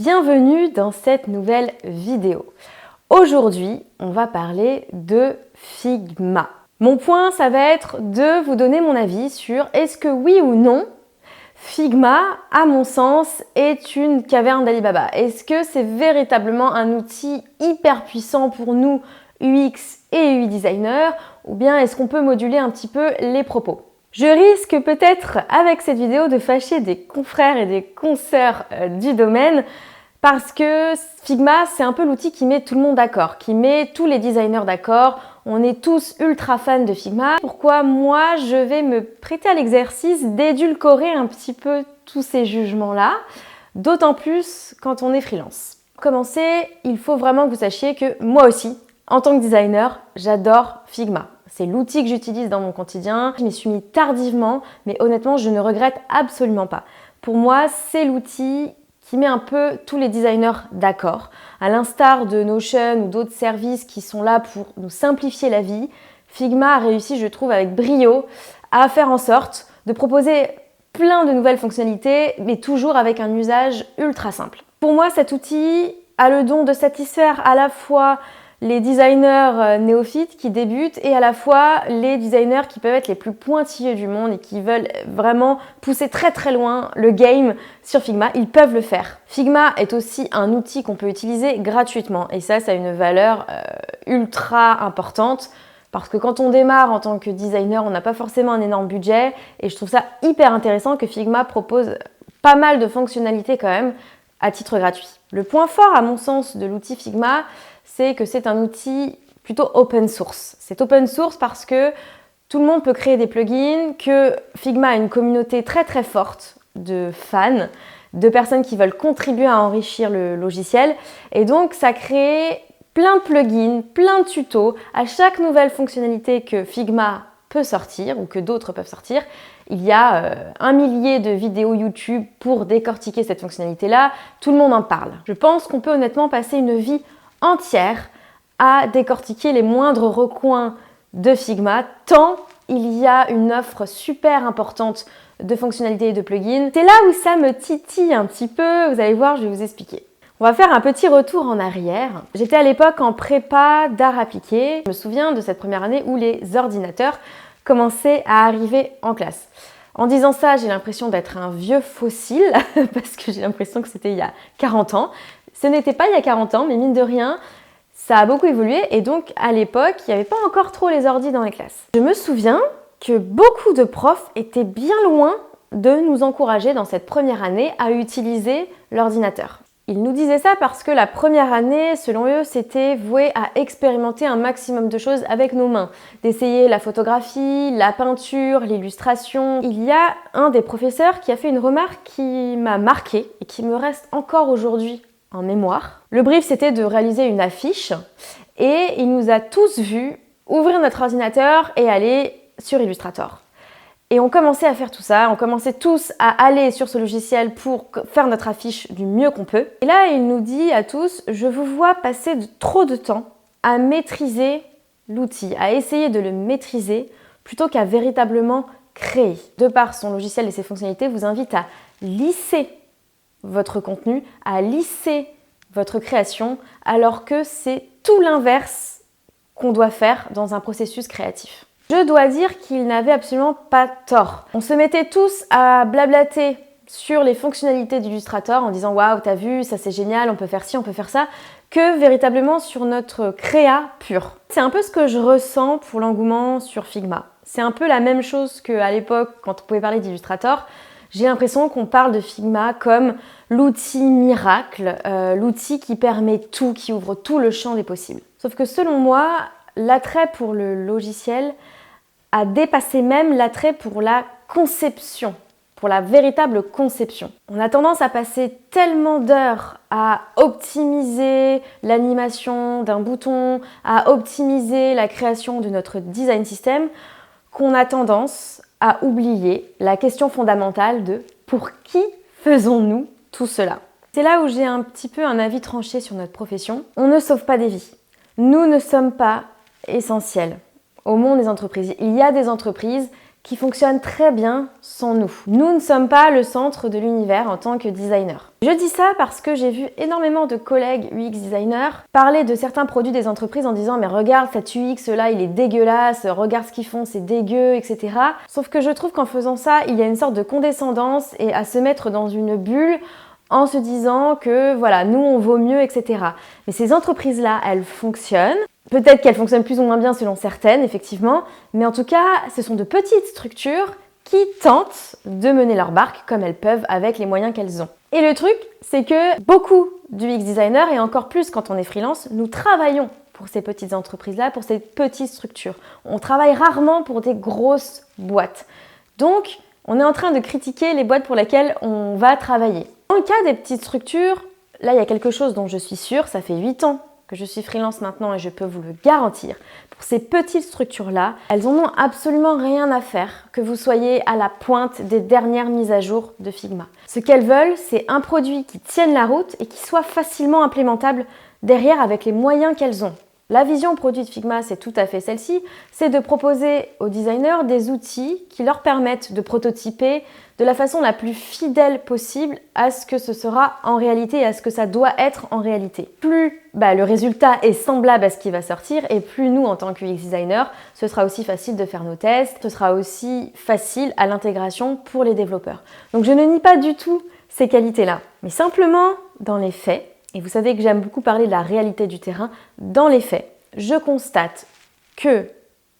Bienvenue dans cette nouvelle vidéo. Aujourd'hui, on va parler de Figma. Mon point, ça va être de vous donner mon avis sur est-ce que oui ou non, Figma, à mon sens, est une caverne d'Ali Baba. Est-ce que c'est véritablement un outil hyper puissant pour nous, UX et UI designers, ou bien est-ce qu'on peut moduler un petit peu les propos? Je risque peut-être avec cette vidéo de fâcher des confrères et des consoeurs du domaine parce que Figma, c'est un peu l'outil qui met tout le monde d'accord, qui met tous les designers d'accord. On est tous ultra fans de Figma. Pourquoi moi, je vais me prêter à l'exercice d'édulcorer un petit peu tous ces jugements-là, d'autant plus quand on est freelance. Pour commencer, il faut vraiment que vous sachiez que moi aussi, en tant que designer, j'adore Figma. C'est l'outil que j'utilise dans mon quotidien. Je m'y suis mis tardivement, mais honnêtement, je ne regrette absolument pas. Pour moi, c'est l'outil qui met un peu tous les designers d'accord. À l'instar de Notion ou d'autres services qui sont là pour nous simplifier la vie, Figma a réussi, je trouve, avec brio, à faire en sorte de proposer plein de nouvelles fonctionnalités, mais toujours avec un usage ultra simple. Pour moi, cet outil a le don de satisfaire à la fois les designers néophytes qui débutent et à la fois les designers qui peuvent être les plus pointilleux du monde et qui veulent vraiment pousser très très loin le game sur Figma, ils peuvent le faire. Figma est aussi un outil qu'on peut utiliser gratuitement et ça a une valeur ultra importante parce que quand on démarre en tant que designer, on n'a pas forcément un énorme budget et je trouve ça hyper intéressant que Figma propose pas mal de fonctionnalités quand même à titre gratuit. Le point fort à mon sens de l'outil Figma, c'est que c'est un outil plutôt open source. C'est open source parce que tout le monde peut créer des plugins, que Figma a une communauté très très forte de fans, de personnes qui veulent contribuer à enrichir le logiciel. Et donc ça crée plein de plugins, plein de tutos. À chaque nouvelle fonctionnalité que Figma peut sortir ou que d'autres peuvent sortir, il y a 1 millier de vidéos YouTube pour décortiquer cette fonctionnalité-là. Tout le monde en parle. Je pense qu'on peut honnêtement passer une vie entière à décortiquer les moindres recoins de Figma, tant il y a une offre super importante de fonctionnalités et de plugins. C'est là où ça me titille un petit peu, vous allez voir, je vais vous expliquer. On va faire un petit retour en arrière. J'étais à l'époque en prépa d'art appliqué. Je me souviens de cette première année où les ordinateurs commençaient à arriver en classe. En disant ça, j'ai l'impression d'être un vieux fossile parce que j'ai l'impression que c'était il y a 40 ans. Ce n'était pas il y a 40 ans, mais mine de rien, ça a beaucoup évolué et donc à l'époque, il n'y avait pas encore trop les ordis dans les classes. Je me souviens que beaucoup de profs étaient bien loin de nous encourager dans cette première année à utiliser l'ordinateur. Ils nous disaient ça parce que la première année, selon eux, c'était voué à expérimenter un maximum de choses avec nos mains, d'essayer la photographie, la peinture, l'illustration. Il y a un des professeurs qui a fait une remarque qui m'a marquée et qui me reste encore aujourd'hui en mémoire. Le brief, c'était de réaliser une affiche et il nous a tous vus ouvrir notre ordinateur et aller sur Illustrator. Et on commençait à faire tout ça, on commençait tous à aller sur ce logiciel pour faire notre affiche du mieux qu'on peut. Et là, il nous dit à tous, je vous vois passer trop de temps à maîtriser l'outil, à essayer de le maîtriser plutôt qu'à véritablement créer. De par son logiciel et ses fonctionnalités, vous invite à lisser votre contenu, à lisser votre création, alors que c'est tout l'inverse qu'on doit faire dans un processus créatif. Je dois dire qu'il n'avait absolument pas tort. On se mettait tous à blablater sur les fonctionnalités d'Illustrator en disant « Waouh, t'as vu, ça c'est génial, on peut faire ci, on peut faire ça », que véritablement sur notre créa pure. C'est un peu ce que je ressens pour l'engouement sur Figma. C'est un peu la même chose qu'à l'époque, quand on pouvait parler d'Illustrator. J'ai l'impression qu'on parle de Figma comme l'outil miracle, l'outil qui permet tout, qui ouvre tout le champ des possibles. Sauf que selon moi, l'attrait pour le logiciel a dépassé même l'attrait pour la conception, pour la véritable conception. On a tendance à passer tellement d'heures à optimiser l'animation d'un bouton, à optimiser la création de notre design system, qu'on a tendance à oublier la question fondamentale de pour qui faisons-nous tout cela? C'est là où j'ai un petit peu un avis tranché sur notre profession. On ne sauve pas des vies. Nous ne sommes pas essentiels au monde des entreprises. Il y a des entreprises qui fonctionne très bien sans nous. Nous ne sommes pas le centre de l'univers en tant que designer. Je dis ça parce que j'ai vu énormément de collègues UX designers parler de certains produits des entreprises en disant « mais regarde cet UX là, il est dégueulasse, regarde ce qu'ils font, c'est dégueu, etc. » Sauf que je trouve qu'en faisant ça, il y a une sorte de condescendance et à se mettre dans une bulle en se disant que voilà, nous on vaut mieux, etc. Mais ces entreprises-là, elles fonctionnent. Peut-être qu'elles fonctionnent plus ou moins bien selon certaines, effectivement, mais en tout cas, ce sont de petites structures qui tentent de mener leur barque comme elles peuvent avec les moyens qu'elles ont. Et le truc, c'est que beaucoup d'UX designers, et encore plus quand on est freelance, nous travaillons pour ces petites entreprises-là, pour ces petites structures. On travaille rarement pour des grosses boîtes. Donc, on est en train de critiquer les boîtes pour lesquelles on va travailler. Dans le cas des petites structures, là, il y a quelque chose dont je suis sûre, ça fait 8 ans que je suis freelance maintenant et je peux vous le garantir. Pour ces petites structures-là, elles en ont absolument rien à faire que vous soyez à la pointe des dernières mises à jour de Figma. Ce qu'elles veulent, c'est un produit qui tienne la route et qui soit facilement implémentable derrière avec les moyens qu'elles ont. La vision produit de Figma, c'est tout à fait celle-ci, c'est de proposer aux designers des outils qui leur permettent de prototyper de la façon la plus fidèle possible à ce que ce sera en réalité et à ce que ça doit être en réalité. Plus le résultat est semblable à ce qui va sortir et plus nous, en tant que UX designer, ce sera aussi facile de faire nos tests, ce sera aussi facile à l'intégration pour les développeurs. Donc je ne nie pas du tout ces qualités-là, mais simplement dans les faits, et vous savez que j'aime beaucoup parler de la réalité du terrain, dans les faits, je constate que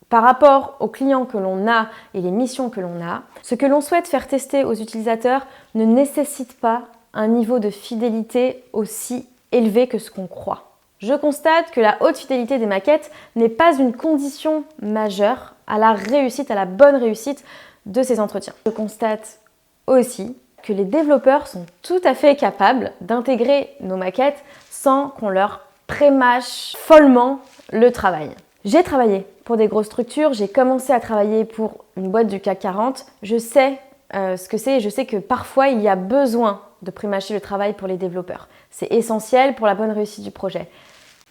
par rapport aux clients que l'on a et les missions que l'on a, ce que l'on souhaite faire tester aux utilisateurs ne nécessite pas un niveau de fidélité aussi élevé que ce qu'on croit. Je constate que la haute fidélité des maquettes n'est pas une condition majeure à la réussite, à la bonne réussite de ces entretiens. Je constate aussi que les développeurs sont tout à fait capables d'intégrer nos maquettes sans qu'on leur prémâche follement le travail. J'ai travaillé pour des grosses structures, j'ai commencé à travailler pour une boîte du CAC 40. Je sais ce que c'est et je sais que parfois il y a besoin de prémâcher le travail pour les développeurs. C'est essentiel pour la bonne réussite du projet.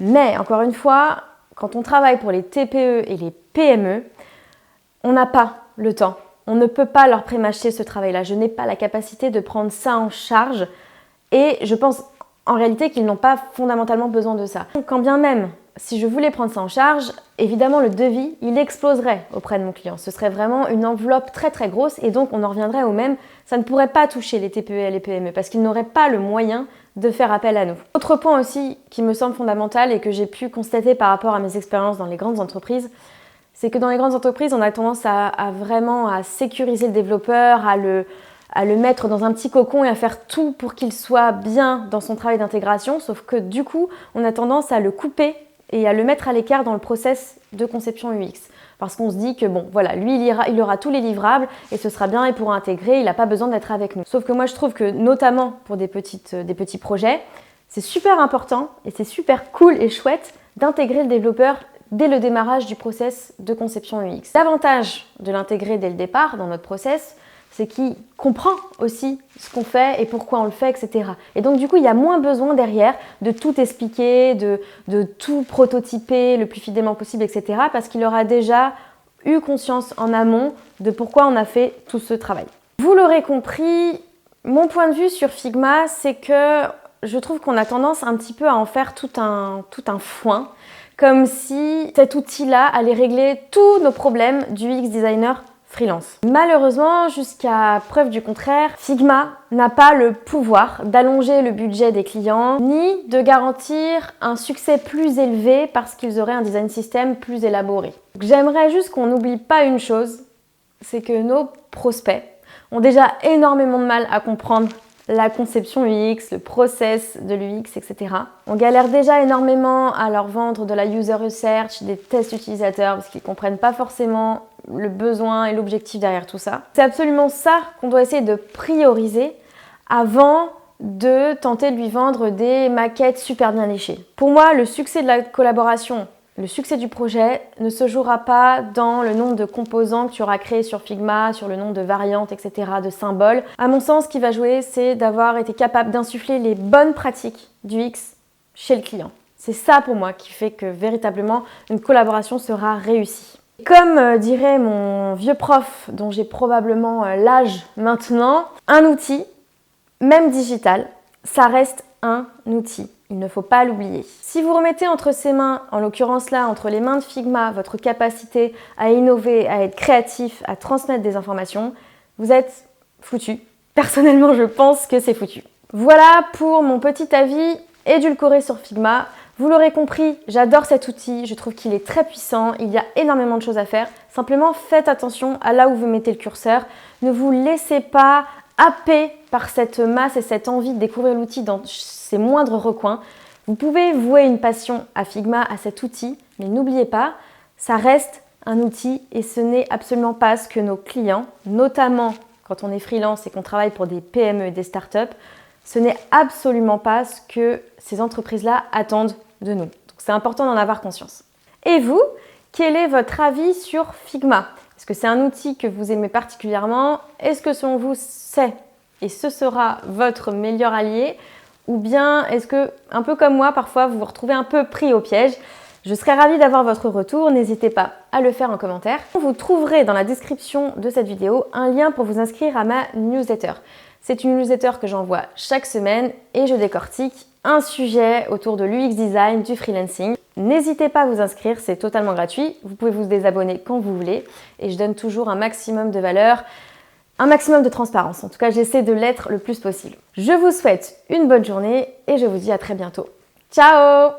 Mais encore une fois, quand on travaille pour les TPE et les PME, on n'a pas le temps. On ne peut pas leur prémâcher ce travail-là. Je n'ai pas la capacité de prendre ça en charge et je pense en réalité qu'ils n'ont pas fondamentalement besoin de ça. Quand bien même, si je voulais prendre ça en charge, évidemment le devis, il exploserait auprès de mon client. Ce serait vraiment une enveloppe très très grosse et donc on en reviendrait au même. Ça ne pourrait pas toucher les TPE et les PME parce qu'ils n'auraient pas le moyen de faire appel à nous. Autre point aussi qui me semble fondamental et que j'ai pu constater par rapport à mes expériences dans les grandes entreprises, c'est que dans les grandes entreprises, on a tendance à vraiment sécuriser le développeur, à le mettre dans un petit cocon et à faire tout pour qu'il soit bien dans son travail d'intégration, sauf que du coup, on a tendance à le couper et à le mettre à l'écart dans le process de conception UX. Parce qu'on se dit que bon, voilà, lui, il aura tous les livrables et ce sera bien, il pourra intégrer, il n'a pas besoin d'être avec nous. Sauf que moi, je trouve que notamment pour des petits projets, c'est super important et c'est super cool et chouette d'intégrer le développeur dès le démarrage du process de conception UX. L'avantage de l'intégrer dès le départ dans notre process, c'est qu'il comprend aussi ce qu'on fait et pourquoi on le fait, etc. Et donc du coup, il y a moins besoin derrière de tout expliquer, de tout prototyper le plus fidèlement possible, etc. parce qu'il aura déjà eu conscience en amont de pourquoi on a fait tout ce travail. Vous l'aurez compris, mon point de vue sur Figma, c'est que je trouve qu'on a tendance un petit peu à en faire tout un foin, comme si cet outil-là allait régler tous nos problèmes du UX designer freelance. Malheureusement, jusqu'à preuve du contraire, Figma n'a pas le pouvoir d'allonger le budget des clients, ni de garantir un succès plus élevé parce qu'ils auraient un design system plus élaboré. J'aimerais juste qu'on n'oublie pas une chose, c'est que nos prospects ont déjà énormément de mal à comprendre la conception UX, le process de l'UX, etc. On galère déjà énormément à leur vendre de la user research, des tests utilisateurs, parce qu'ils ne comprennent pas forcément le besoin et l'objectif derrière tout ça. C'est absolument ça qu'on doit essayer de prioriser avant de tenter de lui vendre des maquettes super bien léchées. Pour moi, le succès de la collaboration, le succès du projet ne se jouera pas dans le nombre de composants que tu auras créés sur Figma, sur le nombre de variantes, etc., de symboles. À mon sens, ce qui va jouer, c'est d'avoir été capable d'insuffler les bonnes pratiques du UX chez le client. C'est ça pour moi qui fait que véritablement une collaboration sera réussie. Comme dirait mon vieux prof, dont j'ai probablement l'âge maintenant, un outil, même digital, ça reste un outil. Il ne faut pas l'oublier. Si vous remettez entre ses mains, en l'occurrence là, entre les mains de Figma, votre capacité à innover, à être créatif, à transmettre des informations, vous êtes foutu. Personnellement, je pense que c'est foutu. Voilà pour mon petit avis édulcoré sur Figma. Vous l'aurez compris, j'adore cet outil, je trouve qu'il est très puissant, il y a énormément de choses à faire. Simplement, faites attention à là où vous mettez le curseur. Ne vous laissez pas happer par cette masse et cette envie de découvrir l'outil dans ses moindres recoins. Vous pouvez vouer une passion à Figma, à cet outil, mais n'oubliez pas, ça reste un outil et ce n'est absolument pas ce que nos clients, notamment quand on est freelance et qu'on travaille pour des PME et des startups, ce n'est absolument pas ce que ces entreprises-là attendent de nous. Donc c'est important d'en avoir conscience. Et vous, quel est votre avis sur Figma ? Est-ce que c'est un outil que vous aimez particulièrement ? Est-ce que selon vous, c'est et ce sera votre meilleur allié ? Ou bien est-ce que, un peu comme moi, parfois vous vous retrouvez un peu pris au piège ? Je serais ravie d'avoir votre retour, n'hésitez pas à le faire en commentaire. Vous trouverez dans la description de cette vidéo un lien pour vous inscrire à ma newsletter. C'est une newsletter que j'envoie chaque semaine et je décortique un sujet autour de l'UX design, du freelancing. N'hésitez pas à vous inscrire, c'est totalement gratuit. Vous pouvez vous désabonner quand vous voulez et je donne toujours un maximum de valeur, un maximum de transparence. En tout cas, j'essaie de l'être le plus possible. Je vous souhaite une bonne journée et je vous dis à très bientôt. Ciao!